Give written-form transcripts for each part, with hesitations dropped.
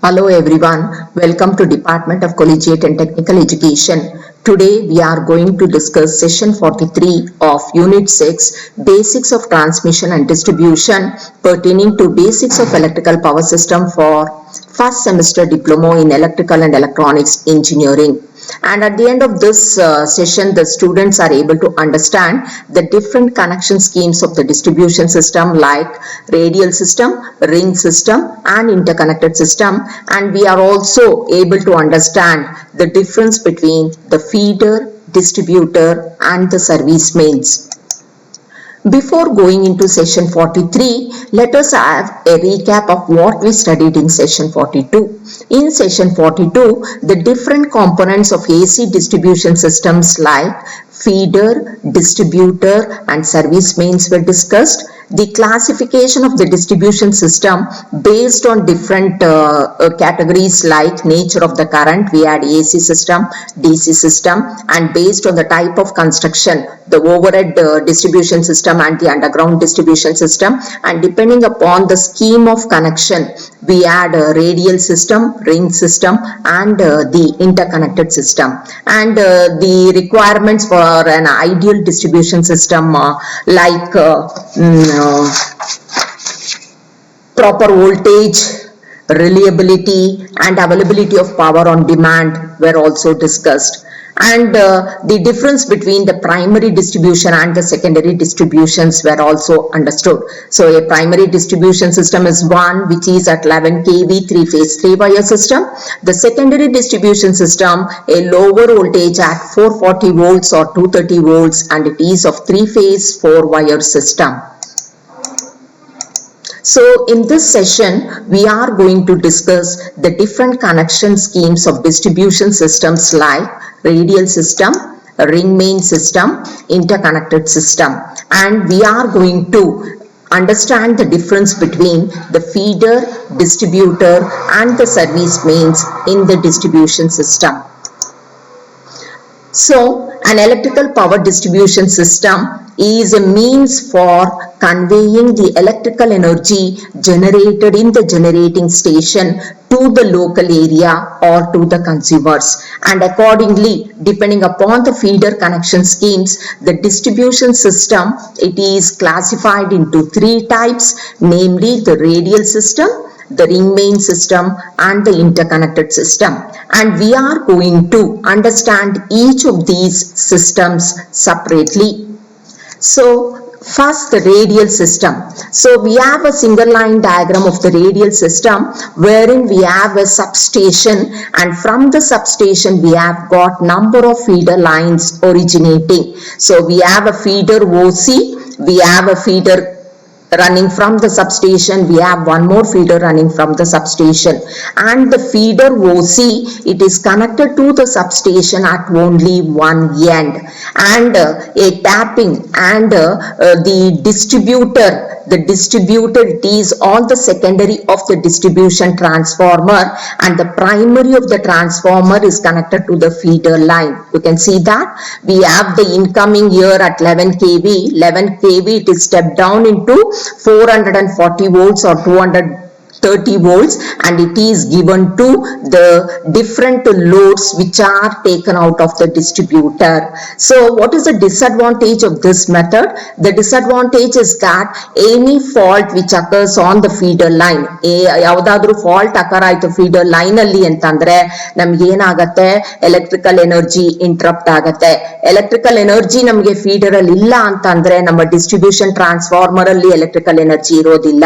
Hello everyone, welcome to Department of Collegiate and Technical Education. Today we are going to discuss session 43 of Unit 6, Basics of Transmission and Distribution pertaining to Basics of Electrical Power System for first semester Diploma in Electrical and Electronics Engineering. And at the end of this session, the students are able to understand the different connection schemes of the distribution system like radial system, ring system and interconnected system. And we are also able to understand the difference between the feeder, distributor and the service mains. Before going into session 43, let us have a recap of what we studied in session 42. In session 42, the different components of AC distribution systems like feeder, distributor and service mains were discussed. The classification of the distribution system based on different categories like nature of the current, we had AC system, DC system, and based on the type of construction, the overhead distribution system and the underground distribution system, and depending upon the scheme of connection, we had a radial system, ring system and the interconnected system. And the requirements for an ideal distribution system like proper voltage, reliability and availability of power on demand were also discussed. And the difference between the primary distribution and the secondary distributions were also understood. So a primary distribution system is one which is at 11 kV 3-phase 3-wire system. The secondary distribution system, a lower voltage at 440 volts or 230 volts, and it is of 3-phase 4-wire system. So in this session, we are going to discuss the different connection schemes of distribution systems like radial system, ring main system, interconnected system. And we are going to understand the difference between the feeder, distributor and the service mains in the distribution system. So an electrical power distribution system is a means for conveying the electrical energy generated in the generating station to the local area or to the consumers. And accordingly, depending upon the feeder connection schemes, the distribution system, it is classified into three types, namely the radial system, the ring main system and the interconnected system. And we are going to understand each of these systems separately. So first, the radial system. So we have a single line diagram of the radial system wherein we have a substation, and from the substation we have got number of feeder lines originating. So we have a feeder OC, we have a feeder running from the substation, we have one more feeder running from the substation, and the feeder OC, it is connected to the substation at only one end, and a tapping and the distributor, it is all the secondary of the distribution transformer, and the primary of the transformer is connected to the feeder line. You can see that we have the incoming here at 11 kV. It is stepped down into 440 volts or 230 volts, and it is given to the different loads which are taken out of the distributor. So what is the disadvantage of this method? The disadvantage is that any fault which occurs on the feeder line, ಯಾವುದಾದರೂ fault occur ಆಯ್ತು feeder line ಅಲ್ಲಿ ಅಂತಂದ್ರೆ ನಮಗೆ ಏನಾಗುತ್ತೆ, electrical energy interrupt ಆಗುತ್ತೆ. electrical energy ನಮಗೆ feeder ಅಲ್ಲಿ ಇಲ್ಲ ಅಂತಂದ್ರೆ ನಮ್ಮ distribution transformer ಅಲ್ಲಿ electrical energy ಇರೋದಿಲ್ಲ.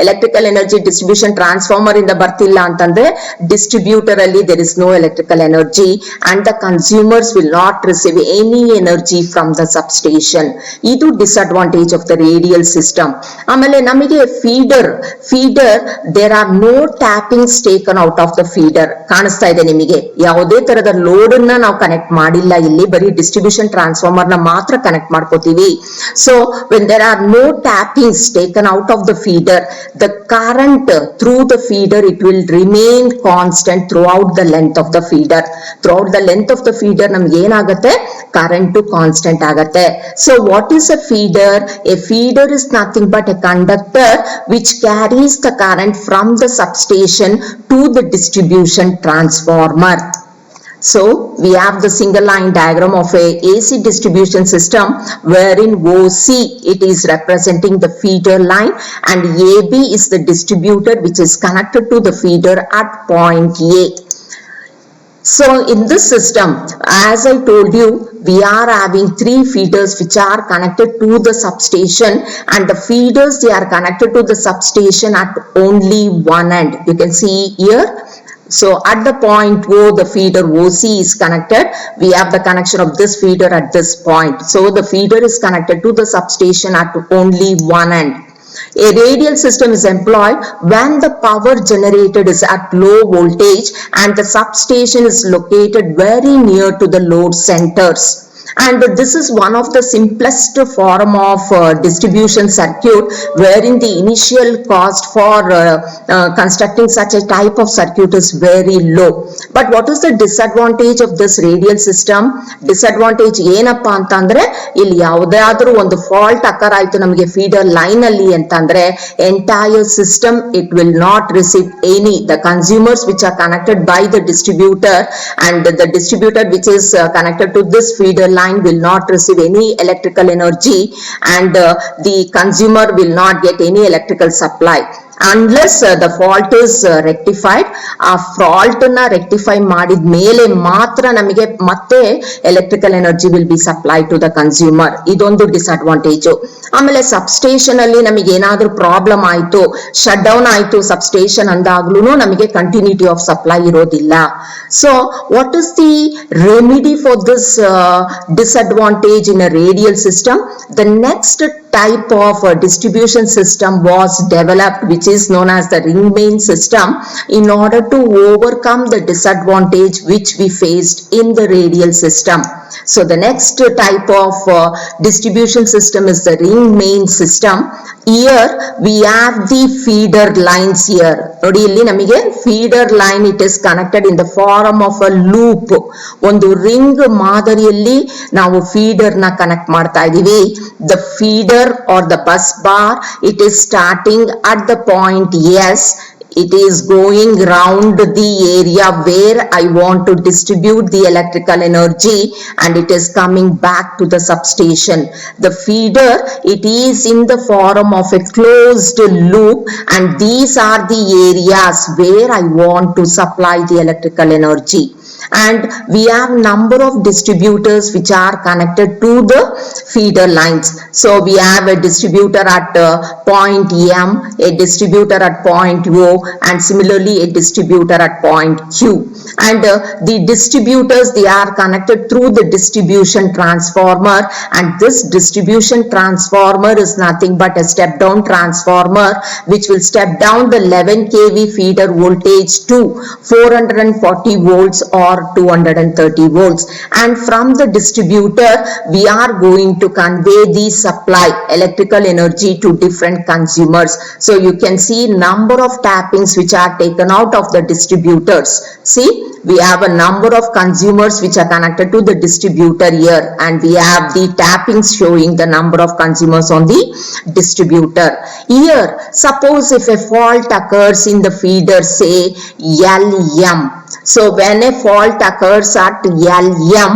electrical energy distribution transformer ಇಂದ ಬರ್ತಿಲ್ಲ ಅಂತಂದ್ರೆ distributor ಅಲ್ಲಿ there is no electrical energy and the consumers will not receive any energy from the substation. ಇದು disadvantage of the radial system. ಆಮೇಲೆ ನಮಗೆ feeder there are no tappings taken out of the feeder. ಕಾಣಿಸ್ತಾ ಇದೆ ನಿಮಗೆ, ಯಾವುದೇ ತರದ load ಅನ್ನ ನಾವು ಕನೆಕ್ಟ್ ಮಾಡಿಲ್ಲ ಇಲ್ಲಿ, ಬರೀ ಡಿಸ್ಟ್ರಿಬ್ಯೂಷನ್ ಟ್ರಾನ್ಸ್ಫಾರ್ಮರ್ ನ ಮಾತ್ರ ಕನೆಕ್ಟ್ ಮಾಡ್ಕೋತೀವಿ. So when there are no tappings taken out of the feeder, the current through the feeder it will remain constant throughout the length of the feeder. Throughout the length of the feeder ನಮ್ಗೆ ಏನಾಗುತ್ತೆ, current constant ಆಗುತ್ತೆ. So what is a feeder? A feeder is nothing but a conductor which carries the current from the substation to the distribution transformer. So we have the single line diagram of a AC distribution system wherein OC it is representing the feeder line and AB is the distributor which is connected to the feeder at point A. So in this system, as I told you, we are having 3 feeders which are connected to the substation, and the feeders they are connected to the substation at only one end. You can see here. So at the point O, the feeder OC is connected. We have the connection of this feeder at this point. So the feeder is connected to the substation at only one end. A radial system is employed when the power generated is at low voltage and the substation is located very near to the load centers. And this is one of the simplest form of distribution circuit wherein the initial cost for constructing such a type of circuit is very low. But what is the disadvantage of this radial system? Disadvantage ಏನಪ್ಪಾ ಅಂತಂದ್ರೆ ಇಲ್ಲಿ ಯಾವುದಾದ್ರೂ ಒಂದು fault occur ಆಯ್ತು ನಮಗೆ feeder line ಅಲ್ಲಿ ಅಂತಂದ್ರೆ entire system it will not receive any. The consumers which are connected by the distributor and the distributor which is connected to this feeder line will not receive any electrical energy and the consumer will not get any electrical supply unless the fault is rectified. ಆ fault ನ rectify ಮಾಡಿದ ಮೇಲೆ ಮಾತ್ರ ನಮಗೆ ಮತ್ತೆ electrical energy will be supplied to the consumer. ಇದೊಂದು disadvantage. ಆಮೇಲೆ substation ಅಲ್ಲಿ ನಮಗೆ ಏನಾದ್ರೂ ಪ್ರಾಬ್ಲಮ್ ಆಯ್ತು, ಶಟ್ ಡೌನ್ ಆಯ್ತು ಸಬ್ಸ್ಟೇಷನ್ ಅಂದಾಗ್ಲೂ ನಮಗೆ ಕಂಟಿನ್ಯೂಟಿ ಆಫ್ ಸಪ್ಲೈ ಇರೋದಿಲ್ಲ. So what is the remedy for this disadvantage in a radial system? The next type of distribution system was developed which is known as the ring main system in order to overcome the disadvantage which we faced in the radial system. So the next type of distribution system is the ring main system. Here we have the feeder lines here. ನೋಡಿ ಇಲ್ಲಿ ನಮಗೆ feeder line it is connected in the form of a loop. ಒಂದು ring ಮಾದರಿಯಲ್ಲಿ ನಾವು feeder ನ connect ಮಾಡ್ತಾ ಇದೀವಿ. The feeder or the bus bar it is starting at the point S. It is going round the area where I want to distribute the electrical energy and it is coming back to the substation. The feeder it is in the form of a closed loop and these are the areas where I want to supply the electrical energy. And we have number of distributors which are connected to the feeder lines. So we have a distributor at point M, a distributor at point O, and similarly a distributor at point Q. And the distributors they are connected through the distribution transformer, and this distribution transformer is nothing but a step down transformer which will step down the 11 kV feeder voltage to 440 volts or 230 volts, and from the distributor we are going to convey the supply electrical energy to different consumers. So you can see number of tappings which are taken out of the distributors. See, we have a number of consumers which are connected to the distributor here, and we have the tappings showing the number of consumers on the distributor. Here suppose if a fault occurs in the feeder, say LM. So when a fault occurs at LM,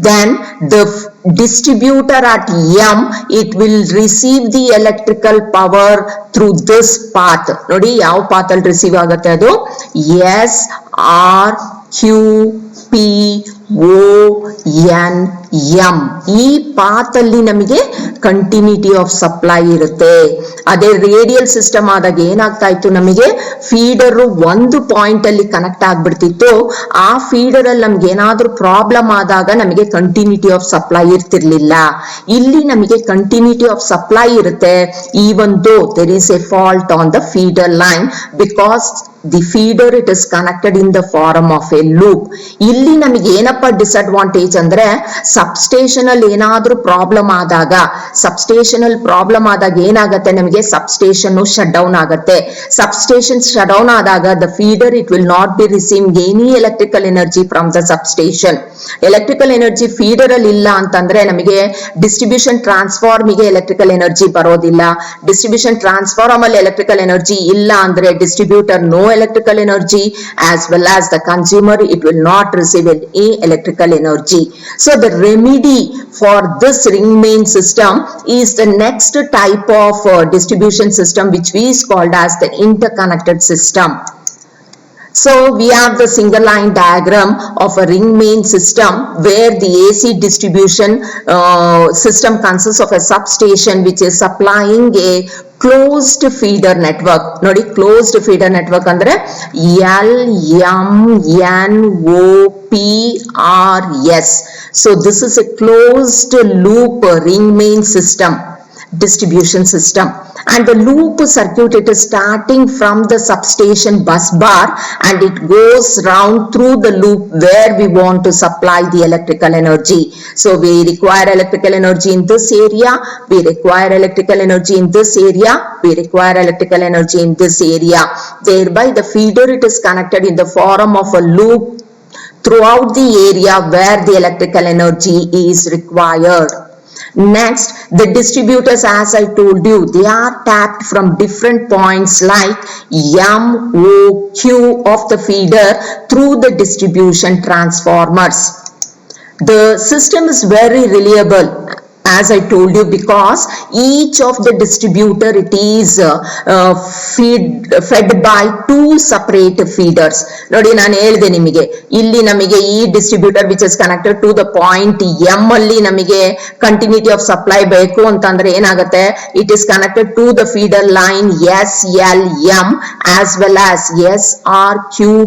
then the distributor at M it will receive the electrical power through this path. ನೋಡಿ ಯಾವ path ಅಲ್ಲಿ receive ಆಗುತ್ತೆ ಅದು S R Q P O N M. ಈ path ಅಲ್ಲಿ ನಮಗೆ continuity of supply ಇರುತ್ತೆ. ಅದೇ ರೇಡಿಯಲ್ ಸಿಸ್ಟಮ್ ಆದಾಗ ಏನಾಗ್ತಾ ಇತ್ತು, ನಮಗೆ ಫೀಡರ್ ಒಂದು ಪಾಯಿಂಟ್ ಅಲ್ಲಿ ಕನೆಕ್ಟ್ ಆಗ್ಬಿಡ್ತಿತ್ತು. ಆ ಫೀಡರ್ ಅಲ್ಲಿ ನಮ್ಗೆ ಏನಾದ್ರೂ ಪ್ರಾಬ್ಲಮ್ ಆದಾಗ ನಮಗೆ ಕಂಟಿನ್ಯೂಟಿ ಆಫ್ ಸಪ್ಲೈ ಇರ್ತಿರ್ಲಿಲ್ಲ. ಇಲ್ಲಿ ನಮಗೆ ಕಂಟಿನ್ಯೂಟಿ ಆಫ್ ಸಪ್ಲೈ ಇರುತ್ತೆ even though there is a fault on the feeder line, because the feeder it is connected in the form of a loop. ಇಲ್ಲಿ ನಮಗೆ ಏನಪ್ಪ ಡಿಸ್ಅಡ್ವಾಂಟೇಜ್ ಅಂದ್ರೆ ಸಬ್ಸ್ಟೇಷನ್ ಅಲ್ಲಿ ಏನಾದ್ರೂ ಪ್ರಾಬ್ಲಮ್ ಆದಾಗ ಏನಾಗುತ್ತೆ ನಮಗೆ ಸಬ್ಸ್ಟೇಷನ್ ಶಟ್ ಡೌನ್ ಆಗುತ್ತೆ. ಸಬ್ಸ್ಟೇಷನ್ ಶಟ್ ಡೌನ್ ಆದಾಗ the feeder it will not be receiving any electrical energy from the substation. Electrical energy feeder ಅಲ್ಲಿ ಇಲ್ಲ ಅಂತಂದ್ರೆ ನಮಗೆ ಡಿಸ್ಟ್ರಿಬ್ಯೂಷನ್ ಟ್ರಾನ್ಸ್ಫಾರ್ಮ್ ಗೆ ಎಲೆಕ್ಟ್ರಿಕಲ್ ಎನರ್ಜಿ ಬರೋದಿಲ್ಲ. ಡಿಸ್ಟ್ರಿಬ್ಯೂಷನ್ ಟ್ರಾನ್ಸ್ಫಾರ್ಮ್ ಅಲ್ಲಿ ಎಲೆಕ್ಟ್ರಿಕಲ್ ಎನರ್ಜಿ ಇಲ್ಲ ಅಂದ್ರೆ distributor no electrical energy, as well as the consumer it will not receive any electrical energy. So the remedy for this ring main system is the next type of distribution system, which is called as the interconnected system. So we have the single line diagram of a ring main system where the AC distribution system consists of a substation which is supplying a closed feeder network. Nodi closed feeder network andre LMNOPRS. So this is a closed loop ring main system distribution system, and the loop circuit it is starting from the substation bus bar and it goes round through the loop where we want to supply the electrical energy. So we require electrical energy in this area, we require electrical energy in this area, we require electrical energy in this area. Thereby the feeder it is connected in the form of a loop throughout the area where the electrical energy is required. Next, the distributors, as I told you, they are tapped from different points like M, O, Q of the feeder through the distribution transformers. The system is very reliable, as I told you, because each of the distributor it is fed by two separate feeders. Nodi nanu helide nimige illi namige ee distributor which is connected to the point M alli namige continuity of supply beku antandre enagutte, it is connected to the feeder line SLM as well as SRQPONM.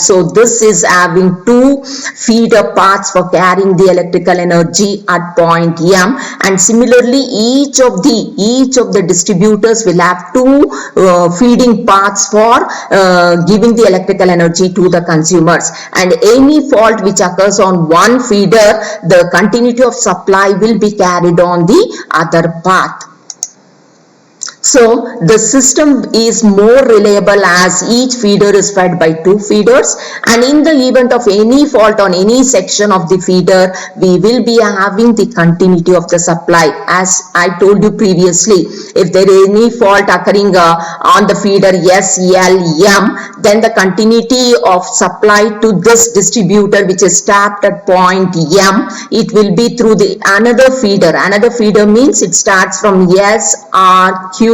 So this is having two feeder paths for carrying the electrical energy at point M, and similarly each of the distributors will have two feeding paths for giving the electrical energy to the consumers, and any fault which occurs on one feeder, the continuity of supply will be carried on the other path. So the system is more reliable as each feeder is fed by two feeders, and in the event of any fault on any section of the feeder, we will be having the continuity of the supply. As I told you previously, if there is any fault occurring on the feeder SLM, then the continuity of supply to this distributor which is tapped at point M, it will be through the another feeder. Another feeder means it starts from SRQPONM,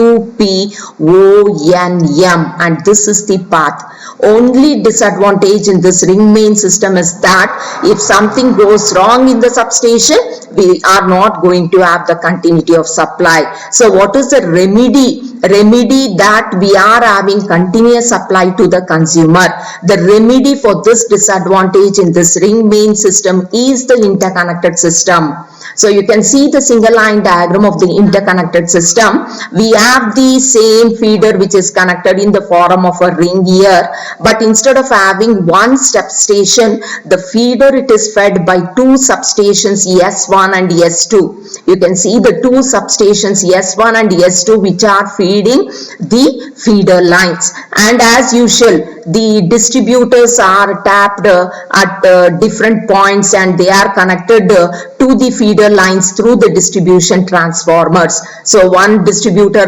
and this is the path. Only disadvantage in this ring main system is that if something goes wrong in the substation, we are not going to have the continuity of supply. So what is the remedy? Remedy that we are having continuous supply to the consumer. The remedy for this disadvantage in this ring main system is the interconnected system. So you can see the single line diagram of the interconnected system. We have the same feeder which is connected in the form of a ring here, but instead of having one substation, the feeder it is fed by two substations S1 and S2. You can see the two substations S1 and S2 which are feeding the feeder lines, and as usual the distributors are tapped at different points and they are connected to the feeder lines through the distribution transformers. So one distributor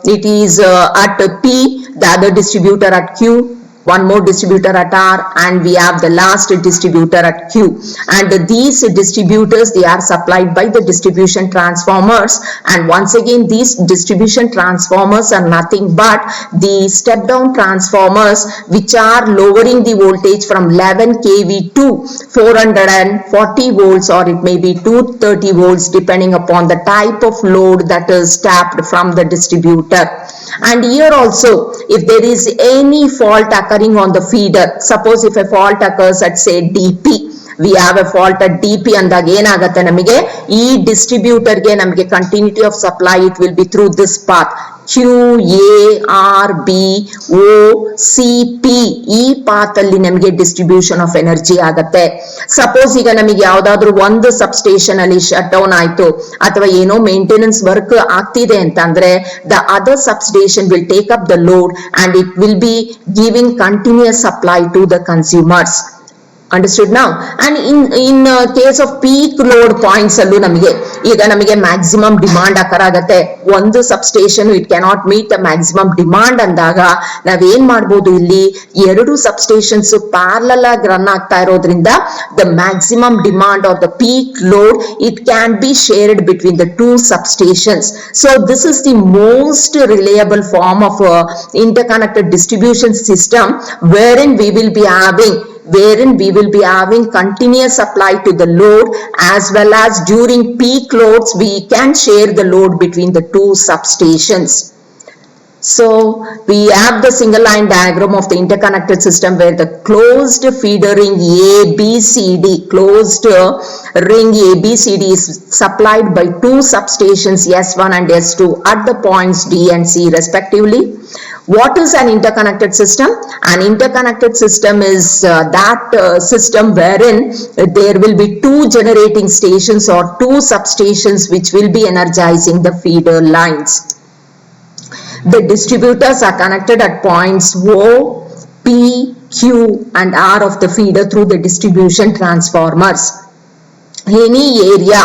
it is at P, the other distributor at Q, one more distributor at R, and we have the last distributor at Q, and these distributors they are supplied by the distribution transformers, and once again these distribution transformers are nothing but the step down transformers which are lowering the voltage from 11 kV to 440 volts, or it may be 230 volts depending upon the type of load that is tapped from the distributor. And here also, if there is any fault occurring on the feeder, suppose if a fault occurs at say DP, we have a fault at DP ಅಂದಾಗ ಏನಾಗುತ್ತೆ ನಮಗೆ ಈ distributor ಗೆ ನಮಗೆ continuity of supply it will be through this path Q, A, R, B, O, C, P ಈ path ಅಲ್ಲಿ ನಮಗೆ distribution of energy ಆಗತ್ತೆ. ಸಪೋಸ್ ಈಗ ನಮಗೆ ಯಾವ್ದಾದ್ರು ಒಂದು ಸಬ್ ಸ್ಟೇಷನ್ ಅಲ್ಲಿ ಶಟ್ ಡೌನ್ ಆಯ್ತು ಅಥವಾ ಏನೋ ಮೇಂಟೆನೆನ್ಸ್ ವರ್ಕ್ ಆಗ್ತಿದೆ ಅಂತ ಅಂದ್ರೆ the other substation will take up the load and it will be giving continuous supply to the consumers. Understood now? And in case of peak load points allu namige maximum demand akkaragate ಒಂದು substation it cannot meet the maximum demand andaga nav ಏನು ಮಾಡಬಹುದು ಇಲ್ಲಿ ಎರಡು substations parallel ಆಗಿ run ಆಗ್ತಾ ಇರೋದ್ರಿಂದ the maximum demand of the peak load it can be shared between the two substations. So this is the most reliable form of interconnected distribution system wherein we will be having continuous supply to the load as well as during peak loads we can share the load between the two substations. So we have the single line diagram of the interconnected system where the closed feeder ring closed ring ABCD is supplied by two substations S1 and S2 at the points D and C respectively. What is an interconnected system? An interconnected system is that system wherein there will be two generating stations or two substations which will be energizing the feeder lines. The distributors are connected at points O, P, Q and R of the feeder through the distribution transformers. Any area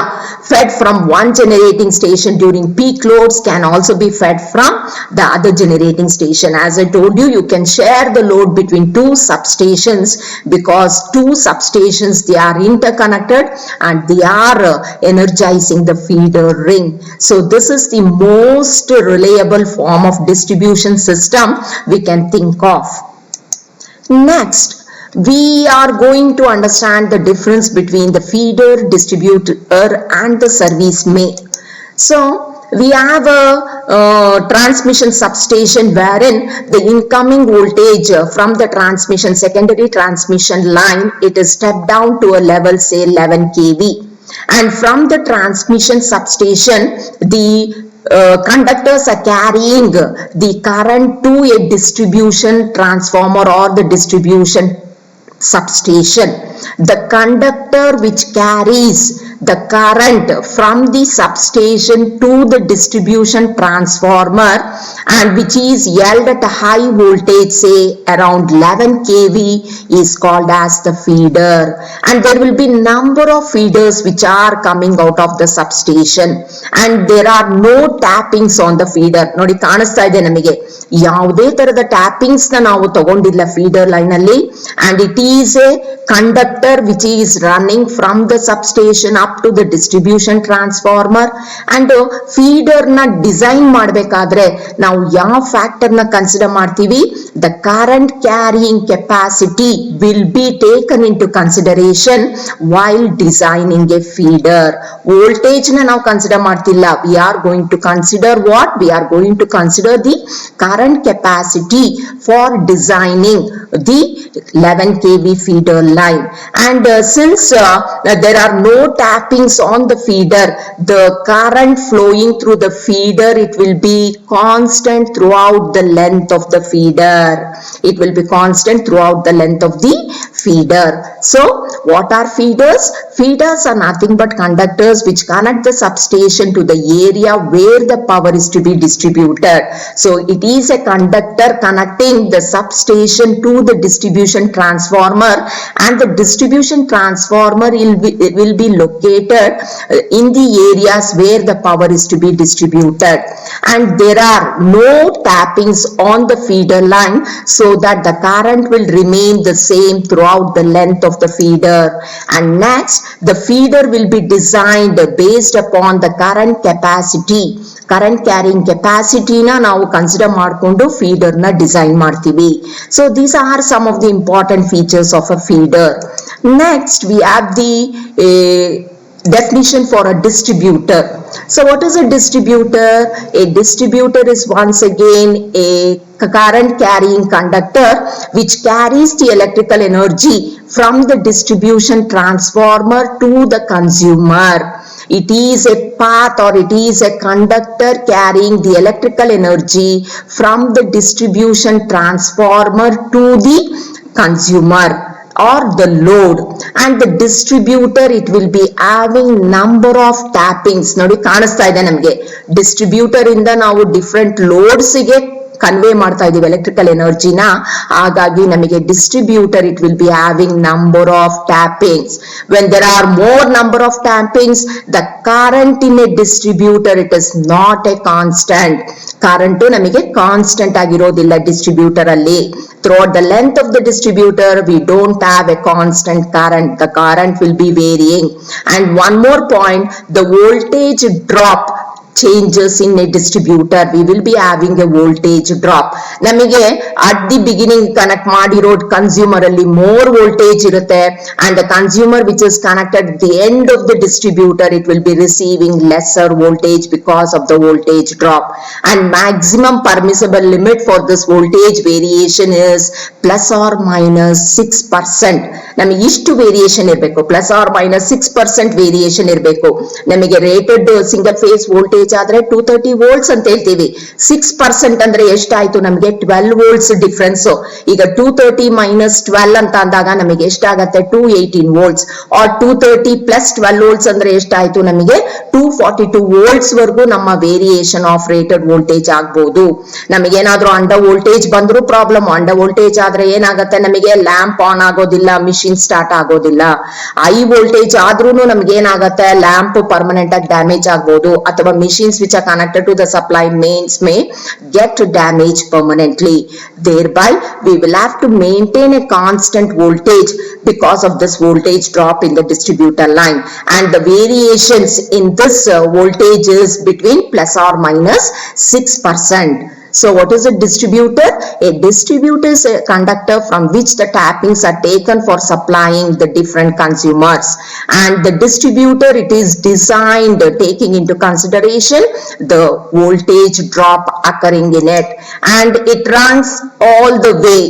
fed from one generating station during peak loads can also be fed from the other generating station. As I told you, you can share the load between two substations because two substations they are interconnected and they are energizing the feeder ring. So this is the most reliable form of distribution system we can think of. Next, we are going to understand the difference between the feeder, distributor and the service main. So we have a transmission substation wherein the incoming voltage from the transmission secondary transmission line it is stepped down to a level say 11 kV, and from the transmission substation the conductors are carrying the current to a distribution transformer or the distribution substation. The conductor which carries the current from the substation to the distribution transformer and which is held at a high voltage say around 11 kV is called as the feeder. And there will be number of feeders which are coming out of the substation and there are no tappings on the feeder. Nodi ಕಾಣಿಸ್ತಾ ಇದೆ ನಮಗೆ ಯಾವುದೇ ತರದ ಟ್ಯಾಪಿಂಗ್ಸ್ ನಾವು ತಗೊಂಡಿಲ್ಲ feeder line ಅಲ್ಲಿ, and it is a conductor which is running from the substation up to the distribution transformer. And feeder na design ಮಾಡಬೇಕಾದ್ರೆ ನಾವು ಯಾವ ಫ್ಯಾಕ್ಟರ್ ನ ಕನ್ಸಿಡರ್ ಮಾಡ್ತೀವಿ? The current carrying capacity will be taken into consideration while designing a feeder. Voltage na ನಾವು consider ಮಾಡ್ತಿಲ್ಲ. We are going to consider what? We are going to consider the current capacity for designing the 11 kV feeder line. And since there are no tappings on the feeder, the current flowing through the feeder it will be constant throughout the length of the feeder. It will be constant throughout the length of the feeder. So what are feeders? Feeders are nothing but conductors which connect the substation to the area where the power is to be distributed. So it is a conductor connecting the substation to the distribution transformer, and the distribution transformer will be located in the areas where the power is to be distributed. And there are no tappings on the feeder line so that the current will remain the same throughout the length of the feeder. And next, the feeder will be designed based upon the current capacity. Current carrying capacity na ನಾವು consider ಮಾಡಿಕೊಂಡು feeder ನ design ಮಾಡ್ತೀವಿ. So these are some of the important features of a feeder. Next we have the Definition for a distributor. So what is a distributor? A distributor is once again a current carrying conductor which carries the electrical energy from the distribution transformer to the consumer. It is a path or it is a conductor carrying the electrical energy from the distribution transformer to the consumer or the load, and the distributor it will be having number of tappings. ನೋಡಿ ಕಾಣಿಸ್ತಾ ಇದೆ ನಮಗೆ distributor ಇಂದ ನಾವು different loads ಗೆ convey ಮಾಡ್ತಾ ಇದೀವಿ electrical ಎನರ್ಜಿನ. ಹಾಗಾಗಿ ನಮಗೆ distributor it will be having number of tappings. When there are more number of tappings the current in a distributor it is not a constant. Current ನಮಗೆ constant ಆಗಿರೋದಿಲ್ಲ distributor ಅಲ್ಲಿ. Throughout the length of the distributor we don't have a constant current. The current will be varying. And one more point, the voltage drop changes in a distributor. We will be having a voltage drop. ನಮಗೆ at the beginning connect ಮಾಡಿರೋ consumer ಅಲ್ಲಿ more voltage ಇರುತ್ತೆ, and the consumer which is connected at the end of the distributor it will be receiving lesser voltage because of the voltage drop. And maximum permissible limit for this voltage variation is plus or minus 6%. ನಮಗೆ ಇಷ್ಟು variation ಇರಬೇಕು, plus R minus 6% variation ಇರಬೇಕು. ನಮಗೆ rated single phase voltage ಆದ್ರೆ 230 volts ಅಂತ ಹೇಳ್ತೀವಿ. 6% ಅಂದ್ರೆ ಎಷ್ಟಾಯ್ತು ನಮಗೆ 12 ವೋಲ್ಟ್ಸ್ ಡಿಫರೆನ್ಸ್. ಈಗ 230 ಮೈನಸ್ 12 ಅಂತ ಅಂದಾಗ ನಮಗೆ ಎಷ್ಟಾಗತ್ತೆ 218 ವೋಲ್ಟ್ಸ್. ಆರ್ 230 ಪ್ಲಸ್ 12 ವೋಲ್ಟ್ಸ್ ಅಂದ್ರೆ ಎಷ್ಟಾಯ್ತು ನಮಗೆ 242 ವೋಲ್ಟ್ಸ್ ವರೆಗೂ ನಮ್ಮ ವೇರಿಯೇಷನ್ ಆಫ್ ರೇಟೆಡ್ ವೋಲ್ಟೇಜ್ ಆಗ್ಬಹುದು. ನಮಗೇನಾದ್ರೂ ಅಂಡರ್ ವೋಲ್ಟೇಜ್ ಬಂದ್ರು ಪ್ರಾಬ್ಲಮ್. ಅಂಡರ್ ವೋಲ್ಟೇಜ್ ಆದ್ರೆ ಏನಾಗತ್ತೆ ನಮಗೆ ಲ್ಯಾಂಪ್ ಆನ್ ಆಗೋದಿಲ್ಲ, ಮಿಷಿನ್ ಸ್ಟಾರ್ಟ್ ಆಗೋದಿಲ್ಲ. ಹೈ ವೋಲ್ಟೇಜ್ ಆದ್ರೂ ನಮ್ಗೆ ಏನಾಗತ್ತೆ ಲ್ಯಾಂಪ್ ಪರ್ಮನೆಂಟ್ ಆಗಿ ಡ್ಯಾಮೇಜ್ ಆಗ್ಬಹುದು, ಅಥವಾ machines which are connected to the supply mains may get damaged permanently. Thereby we will have to maintain a constant voltage because of this voltage drop in the distributor line, and the variations in this voltage is between plus or minus 6%. So what is a distributor? A distributor is a conductor from which the tappings are taken for supplying the different consumers, and the distributor it is designed taking into consideration the voltage drop occurring in it, and it runs all the way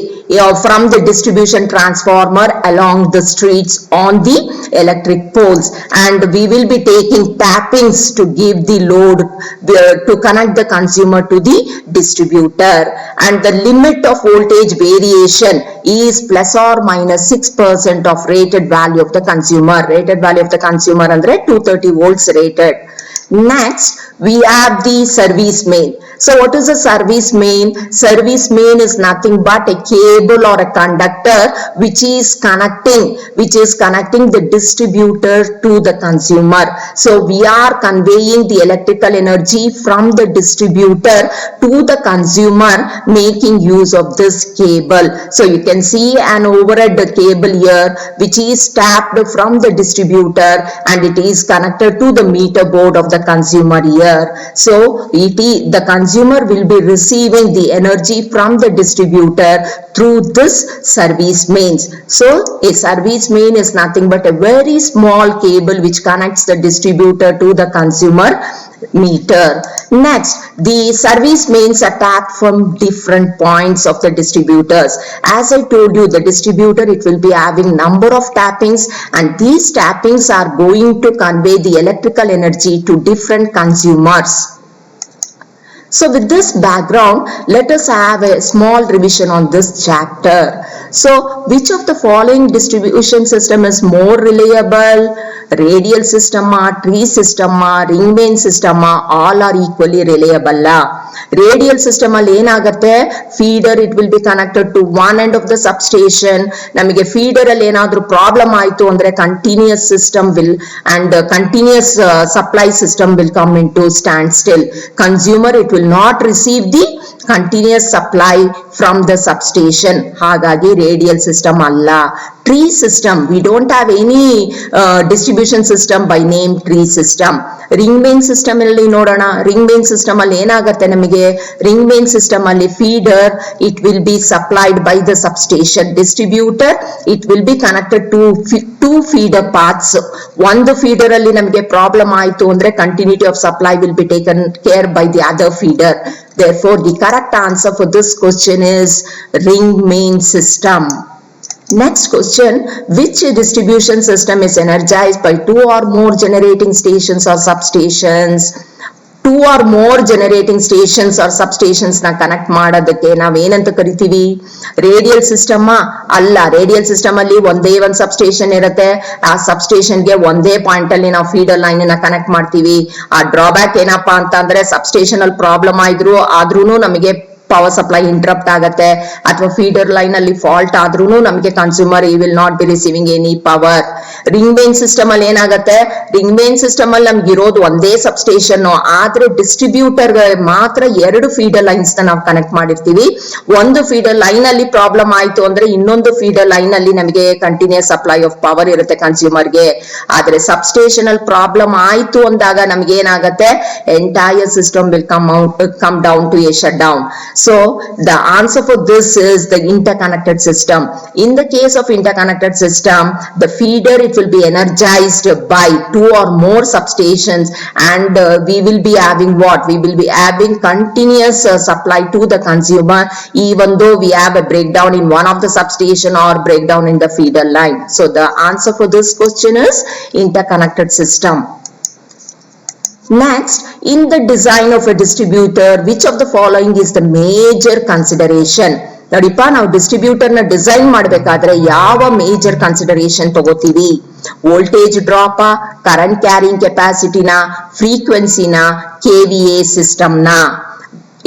from the distribution transformer along the streets on the electric poles, and we will be taking tappings to give the load to connect the consumer to the distributor, and the limit of voltage variation is plus or minus 6% of rated value of the consumer. Rated value of the consumer andre 230 volts rated. Next we have the service main. So what is a service main? Service main is nothing but a cable or a conductor which is connecting the distributor to the consumer. So we are conveying the electrical energy from the distributor to the consumer making use of this cable. So you can see an overhead cable here which is tapped from the distributor, and it is connected to the meter board of the consumer here. So the consumer will be receiving the energy from the distributor through this service mains. So a service main is nothing but a very small cable which connects the distributor to the consumer meter. Next, the service mains are tapped from different points of the distributors. As I told you, the distributor it will be having number of tappings, and these tappings are going to convey the electrical energy to different consumers. So with this background, let us have a small revision on this chapter. So which of the following distribution system is more reliable? Radial system, tree system, ring main system, all are equally reliable. Radial system ಅಲ್ಲಿ ಏನಾಗುತ್ತೆ, feeder it will be connected to one end of the substation. ನಮಗೆ feeder ಅಲ್ಲಿ ಏನಾದ್ರೂ problem ಆಯ್ತು ಅಂದ್ರೆ continuous system will and continuous supply system will come into standstill. Consumer it will not receive the continuous supply from the substation. ಹಾಗಾಗಿ radial system ಅಲ್ಲ. Tree system, we don't have any distribution system by name tree system. Ring main system ಅಲ್ಲಿ ನೋಡೋಣ. Ring main system ಅಲ್ಲಿ ಏನಾಗುತ್ತೆ ನಮಗೆ, ring main system ಅಲ್ಲಿ feeder it will be supplied by the substation. Distributor it will be connected to two feeder parts. ಒಂದು feeder ಅಲ್ಲಿ ನಮಗೆ problem ಆಯ್ತು ಅಂದ್ರೆ continuity of supply will be taken care by the other feeder. Therefore, the correct answer for this question is ring main system. Next question, which distribution system is energized by two or more generating stations or substations? Two or more generating stations or substations na connect ಮಾಡೋದಕ್ಕೆ ನಾವ್ ಏನಂತ ಕರಿತೀವಿ? Radial system ಅಲ್ಲ. Radial system ಅಲ್ಲಿ ಒಂದೇ ಒಂದ್ substation ಇರುತ್ತೆ. ಆ ಸಬ್ಸ್ಟೇಷನ್ ಗೆ ಒಂದೇ ಪಾಯಿಂಟ್ ಅಲ್ಲಿ ನಾವು ಫೀಡರ್ ಲೈನ್ ನ ಕನೆಕ್ಟ್ ಮಾಡ್ತೀವಿ. ಆ ಡ್ರಾಬ್ಯಾಕ್ ಏನಪ್ಪಾ ಅಂತ ಅಂದ್ರೆ ಸಬ್ಸ್ಟೇಷನ್ ಅಲ್ಲಿ ಪ್ರಾಬ್ಲಮ್ ಆದ್ರೂನು ನಮಗೆ ಪವರ್ ಸಪ್ಲೈ ಇಂಟರಪ್ಟ್ ಆಗತ್ತೆ, ಅಥವಾ ಫೀಡರ್ ಲೈನ್ ಅಲ್ಲಿ ಫಾಲ್ಟ್ ಆದ್ರೂ ನಮಗೆ ಕನ್ಸ್ಯೂಮರ್ ಈ will not be receiving any power. Ring main system ಅಲ್ಲಿ ಏನಾಗತ್ತೆ, ರಿಂಗ್ ಮೇನ್ ಸಿಸ್ಟಮ್ ಅಲ್ಲಿ ನಮ್ಗೆ ಇರೋದು ಒಂದೇ ಸಬ್ಸ್ಟೇಷನ್, ಆದ್ರೆ ಡಿಸ್ಟ್ರಿಬ್ಯೂಟರ್ ಮಾತ್ರ ಎರಡು ಫೀಡರ್ ಲೈನ್ಸ್ ನ ನಾವು ಕನೆಕ್ಟ್ ಮಾಡಿರ್ತೀವಿ. ಒಂದು ಫೀಡರ್ ಲೈನ್ ಅಲ್ಲಿ ಪ್ರಾಬ್ಲಮ್ ಆಯ್ತು ಅಂದ್ರೆ ಇನ್ನೊಂದು ಫೀಡರ್ ಲೈನ್ ಅಲ್ಲಿ ನಮಗೆ ಕಂಟಿನ್ಯೂಸ್ ಸಪ್ಲೈ ಆಫ್ ಪವರ್ ಇರುತ್ತೆ ಕನ್ಸ್ಯೂಮರ್ಗೆ. ಆದ್ರೆ ಸಬ್ಸ್ಟೇಷನ್ ಅಲ್ಲಿ ಪ್ರಾಬ್ಲಮ್ ಆಯ್ತು ಅಂದಾಗ ನಮ್ಗೆ ಏನಾಗತ್ತೆ, entire system will come down to a shutdown. So the answer for this is the interconnected system. In the case of interconnected system, the feeder it will be energized by two or more substations, and we will be having what? We will be having continuous supply to the consumer even though we have a breakdown in one of the substation or breakdown in the feeder line. So the answer for this question is interconnected system. Next, in the design of a distributor, which of the following is the major consideration? ನೋಡಿಪ್ಪ, ನಾವು distributor ನ design ಮಾಡ್ಬೇಕಾದ್ರೆ ಯಾವ major consideration ತಗೋತೀವಿ? Voltage drop, current carrying ಕೆಪಾಸಿಟಿನ, ಫ್ರೀಕ್ವೆನ್ಸಿನ, KVA system ನ?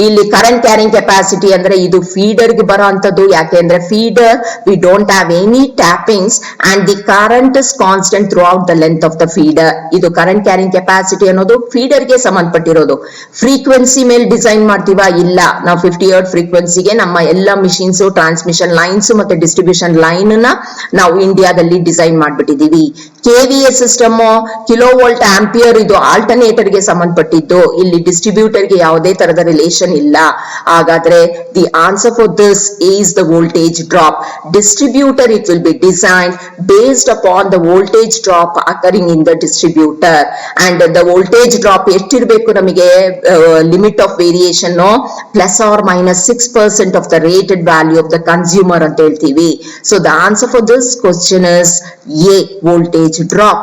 ಇಲ್ಲಿ ಕರೆಂಟ್ ಕ್ಯಾರಿಂಗ್ ಕೆಪಾಸಿಟಿ ಅಂದ್ರೆ ಇದು ಫೀಡರ್ ಗೆ ಬರೋ ಅಂತದ್ದು. ಯಾಕೆಂದ್ರೆ feeder we don't have any tappings and the current is constant throughout the length of the feeder. ಇದು ಕರೆಂಟ್ ಕ್ಯಾರಿಂಗ್ ಕೆಪಾಸಿಟಿ ಅನ್ನೋದು ಫೀಡರ್ ಗೆ ಸಂಬಂಧಪಟ್ಟಿರೋದು. ಫ್ರೀಕ್ವೆನ್ಸಿ ಮೇಲೆ ಡಿಸೈನ್ ಮಾಡ್ತೀವಾ? ಇಲ್ಲ. ನಾವು 50 ಹರ್ಟ್ಜ್ ಫ್ರೀಕ್ವೆನ್ಸಿಗೆ ನಮ್ಮ ಎಲ್ಲ ಮಿಷಿನ್ಸ್, ಟ್ರಾನ್ಸ್ಮಿಷನ್ ಲೈನ್ಸ್ ಮತ್ತೆ ಡಿಸ್ಟ್ರಿಬ್ಯೂಷನ್ ಲೈನ್ ನ ನಾವು ಇಂಡಿಯಾದಲ್ಲಿ ಡಿಸೈನ್ ಮಾಡ್ಬಿಟ್ಟಿದೀವಿ. KVA system, kilo volt ampere, ಇದು ಆಲ್ಟರ್ನೇಟರ್ ಗೆ ಸಂಬಂಧಪಟ್ಟಿದ್ದು. ಇಲ್ಲಿ ಡಿಸ್ಟ್ರಿಬ್ಯೂಟರ್ ಗೆ ಯಾವುದೇ ತರದ ರಿಲೇಷನ್ ಇಲ್ಲ. ಹಾಗಾದ್ರೆ the answer for this is the voltage drop. Distributor it will be designed based upon the voltage drop occurring in the distributor. And the voltage drop ಎಷ್ಟಿರ್ಬೇಕು ನಮಗೆ? Limit of variation +or-6% of the rated value of the consumer ಅಂತ ಹೇಳ್ತೀವಿ. So the answer for this question is a, voltage drop.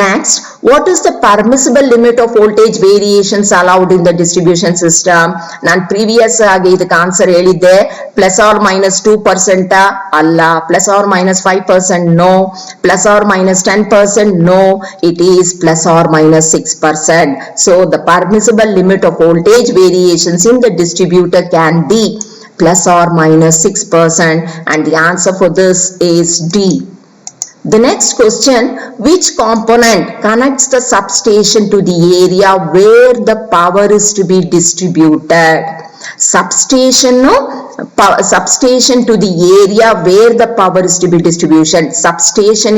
Next, what is the permissible limit of voltage variations allowed in the distribution system? ನಾನು previous ಆಗಿ ಇದಕ್ಕೆ answer ಹೇಳಿದ್ದೆ. +or-2% ಅಲ್ಲ, +or-5% no, +or-10% no, it is +or-6%. So the permissible limit of voltage variations in the distributor can be +or-6%, and the answer for this is D. The next question, which component connects the substation to the area where the power is to be distributed? Substation to the area where the power is to be distribution. Substation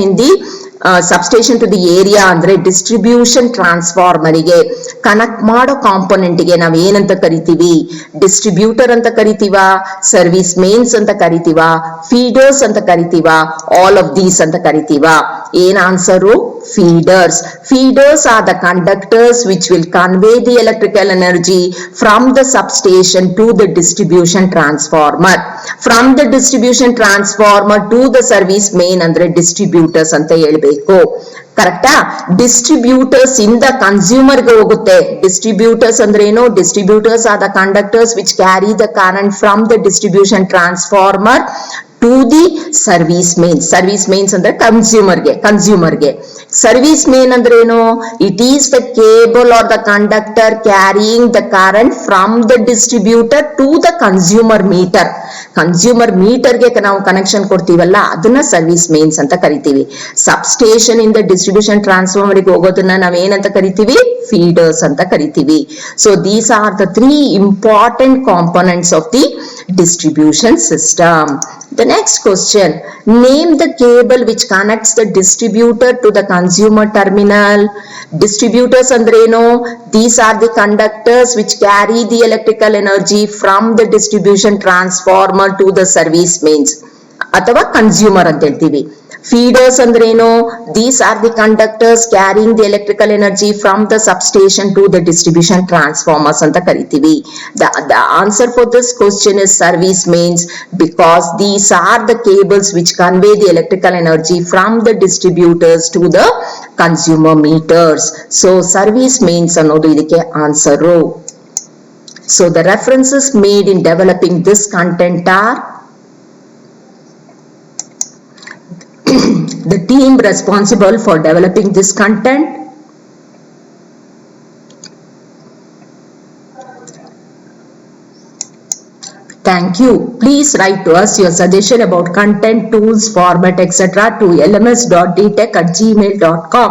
to the area ಅಂದ್ರೆ distribution transformer ಗೆ connect ಮಾಡೋ component ಗೆ ನಾವ್ ಏನಂತ ಕರಿತೀವಿ? Distributor ಅಂತ ಕರಿತೀವಾ? Service mains ಅಂತ ಕರಿತೀವಾ? Feeders ಅಂತ ಕರಿತೀವಾ? ಆಲ್ ಆಫ್ ದೀಸ್ ಅಂತ ಕರಿತೀವಾ? ಏನ್ answer? Feeders. Feeders are the conductors which will convey the electrical energy from the substation to the distribution transformer. From the distribution transformer to the service main ಅಂದ್ರೆ distributors ಅಂತ ಹೇಳ್ಬೇಕು. ಕರೆಕ್ಟಾ? Distributors ಇಂದ consumer ಗೆ ಹೋಗುತ್ತೆ. Distributors ಅಂದ್ರೆ ಏನು? Distributors are the conductors which carry the current from the distribution transformer to the service mains. Service mains ಅಂದ್ರೆ consumer ಗೆ service main ಅಂದ್ರೆ ಏನು? It is the cable or the conductor carrying the current from the distributor to the consumer meter. Consumer ಮೀಟರ್ಗೆ ನಾವು connection ಕೊಡ್ತೀವಲ್ಲ ಅದನ್ನ service mains ಅಂತ ಕರಿತೀವಿ. Substation ಇಂದ ಡಿಸ್ಟ್ರಿಬ್ಯೂಷನ್ ಟ್ರಾನ್ಸ್ಫಾರ್ಮರ್ಗೆ ಹೋಗೋದನ್ನ ನಾವೇನಂತ ಕರಿತೀವಿ? ಫೀಡರ್ಸ್ ಅಂತ ಕರಿತೀವಿ. So these are the 3 important components of the distribution system. The next question, name the cable which connects the distributor to the consumer terminal. Distributors andreno? These are the conductors which carry the electrical energy from the distribution transformer to the service mains ಅಥವಾ consumer ಅಂತ ಹೇಳ್ತೀವಿ. Feeders andreno? These are the conductors carrying the electrical energy from the substation to the distribution transformers anta karitivi. The answer for this question is service mains, because these are the cables which convey the electrical energy from the distributors to the consumer meters. So service mains annodu idikke answer. So the references made in developing this content are the team responsible for developing this content, thank you. Please write to us your suggestion about content, tools, format, etc. to lms.dtech@gmail.com.